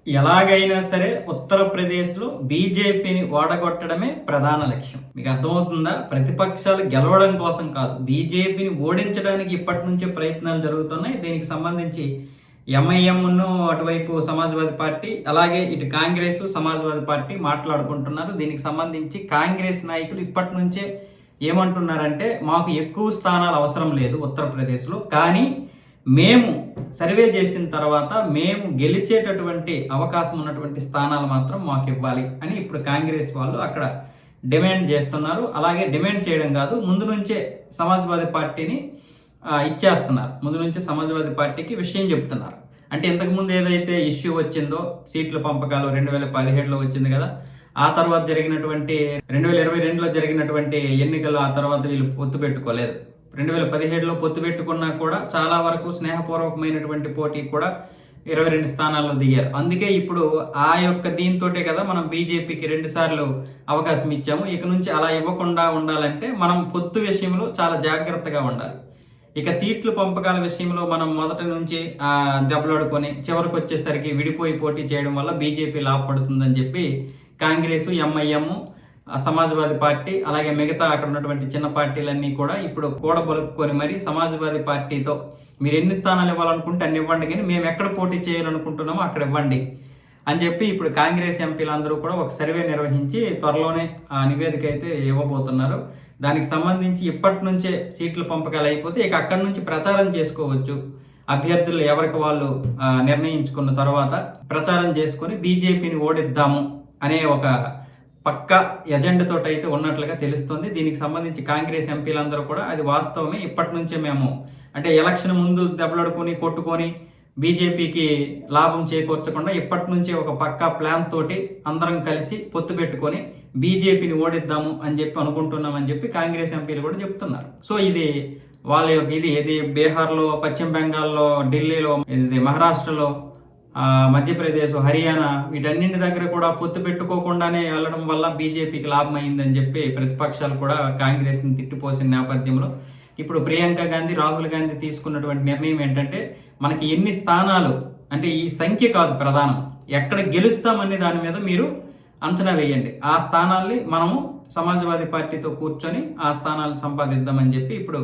ఎలాగైనా సరే ఉత్తరప్రదేశ్లో బీజేపీని ఓడగొట్టడమే ప్రధాన లక్ష్యం. మీకు అర్థమవుతుందా? ప్రతిపక్షాలు గెలవడం కోసం కాదు, బీజేపీని ఓడించడానికి ఇప్పటి నుంచే ప్రయత్నాలు జరుగుతున్నాయి. దీనికి సంబంధించి ఎంఐఎంను అటువైపు సమాజ్వాదీ పార్టీ, అలాగే ఇటు కాంగ్రెస్ సమాజ్వాదీ పార్టీ మాట్లాడుకుంటున్నారు. దీనికి సంబంధించి కాంగ్రెస్ నాయకులు ఇప్పటి నుంచే ఏమంటున్నారంటే, మాకు ఎక్కువ స్థానాలు అవసరం లేదు ఉత్తరప్రదేశ్లో, కానీ మేము సర్వే చేసిన తర్వాత మేము గెలిచేటటువంటి అవకాశం ఉన్నటువంటి స్థానాలు మాత్రం మాకు ఇవ్వాలి అని ఇప్పుడు కాంగ్రెస్ వాళ్ళు అక్కడ డిమాండ్ చేస్తున్నారు. అలాగే డిమాండ్ చేయడం కాదు, ముందు నుంచే సమాజ్వాదీ పార్టీని ఇచ్చేస్తున్నారు. ముందు నుంచే సమాజ్వాదీ పార్టీకి విషయం చెప్తున్నారు. అంటే ఇంతకుముందు ఏదైతే ఇష్యూ వచ్చిందో సీట్ల పంపకాలు 2017లో వచ్చింది కదా, ఆ తర్వాత జరిగినటువంటి 2022లో జరిగినటువంటి ఎన్నికలు, ఆ తర్వాత వీళ్ళు పొత్తు పెట్టుకోలేదు. 2017లో పొత్తు పెట్టుకున్నా కూడా చాలా వరకు స్నేహపూర్వకమైనటువంటి పోటీ కూడా 22 స్థానాల్లో దిగారు. అందుకే ఇప్పుడు ఆ యొక్క దీంతోటే కదా మనం బీజేపీకి 2 సార్లు అవకాశం ఇచ్చాము. ఇక నుంచి అలా ఇవ్వకుండా ఉండాలంటే మనం పొత్తు విషయంలో చాలా జాగ్రత్తగా ఉండాలి. ఇక సీట్లు పంపకాల విషయంలో మనం మొదటి నుంచి దెబ్బలాడుకొని చివరికి వచ్చేసరికి విడిపోయి పోటీ చేయడం వల్ల బీజేపీ లాభపడుతుందని చెప్పి కాంగ్రెస్, ఎంఐఎం, సమాజ్వాదీ పార్టీ, అలాగే మిగతా అక్కడ ఉన్నటువంటి చిన్న పార్టీలన్నీ కూడా ఇప్పుడు కూడబలుక్కొని మరి సమాజ్వాదీ పార్టీతో మీరు ఎన్ని స్థానాలు ఇవ్వాలనుకుంటే అన్ని ఇవ్వండి, కానీ మేము ఎక్కడ పోటీ చేయాలనుకుంటున్నామో అక్కడ ఇవ్వండి అని చెప్పి ఇప్పుడు కాంగ్రెస్ ఎంపీలందరూ కూడా ఒక సర్వే నిర్వహించి త్వరలోనే ఆ నివేదిక అయితే ఇవ్వబోతున్నారు. దానికి సంబంధించి ఇప్పటి నుంచే సీట్ల పంపకాలు అయిపోతే ఇక అక్కడి నుంచి ప్రచారం చేసుకోవచ్చు. అభ్యర్థులు ఎవరికి వాళ్ళు నిర్ణయించుకున్న తర్వాత ప్రచారం చేసుకొని బీజేపీని ఓడిద్దాము అనే ఒక పక్క ఎజెండాతో అయితే ఉన్నట్లుగా తెలుస్తుంది. దీనికి సంబంధించి కాంగ్రెస్ ఎంపీలందరూ కూడా అది వాస్తవమే, ఇప్పటి నుంచే మేము అంటే ఎలక్షన్ ముందు దెబ్బలాడుకొని కొట్టుకొని బీజేపీకి లాభం చేకూర్చకుండా ఇప్పటి నుంచే ఒక పక్కా ప్లాన్ తోటి అందరం కలిసి పొత్తు పెట్టుకొని బీజేపీని ఓడిద్దాము అని చెప్పి అనుకుంటున్నామని చెప్పి కాంగ్రెస్ ఎంపీలు కూడా చెప్తున్నారు. సో ఇది వాళ్ళ యొక్క ఇది బీహార్లో, పశ్చిమ బెంగాల్లో, ఢిల్లీలో, ఇది మహారాష్ట్రలో, మధ్యప్రదేశ్, హర్యానా వీటన్నింటి దగ్గర కూడా పొత్తు పెట్టుకోకుండానే వెళ్ళడం వల్ల బీజేపీకి లాభం అయిందని చెప్పి ప్రతిపక్షాలు కూడా కాంగ్రెస్ని తిట్టిపోసిన నేపథ్యంలో ఇప్పుడు ప్రియాంక గాంధీ, రాహుల్ గాంధీ తీసుకున్నటువంటి నిర్ణయం ఏంటంటే, మనకి ఎన్ని స్థానాలు అంటే ఈ సంఖ్య కాదు ప్రధానం, ఎక్కడ గెలుస్తామనే దాని మీద మీరు అంచనా వేయండి. ఆ స్థానాల్ని మనము సమాజ్వాదీ పార్టీతో కూర్చొని ఆ స్థానాలు సంపాదిద్దామని చెప్పి ఇప్పుడు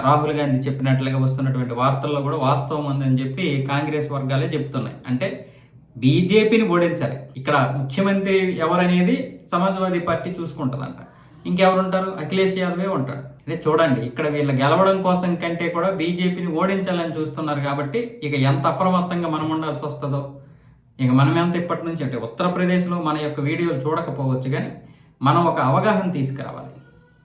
రాహుల్ గాంధీ చెప్పినట్లుగా వస్తున్నటువంటి వార్తల్లో కూడా వాస్తవం ఉందని చెప్పి కాంగ్రెస్ వర్గాలే చెప్తున్నాయి. అంటే బీజేపీని ఓడించాలి, ఇక్కడ ముఖ్యమంత్రి ఎవరనేది సమాజ్వాదీ పార్టీ చూసుకుంటుందంట. ఇంకెవరుంటారు? అఖిలేష్ యాదవే ఉంటాడు. అంటే చూడండి, ఇక్కడ వీళ్ళ గెలవడం కోసం కంటే కూడా బీజేపీని ఓడించాలని చూస్తున్నారు. కాబట్టి ఇక ఎంత అప్రమత్తంగా మనం ఉండాల్సి వస్తుందో, ఇక మనం ఎంత ఇప్పటి నుంచి అంటే ఉత్తరప్రదేశ్లో మన యొక్క వీడియోలు చూడకపోవచ్చు, కానీ మనం ఒక అవగాహన తీసుకురావాలి.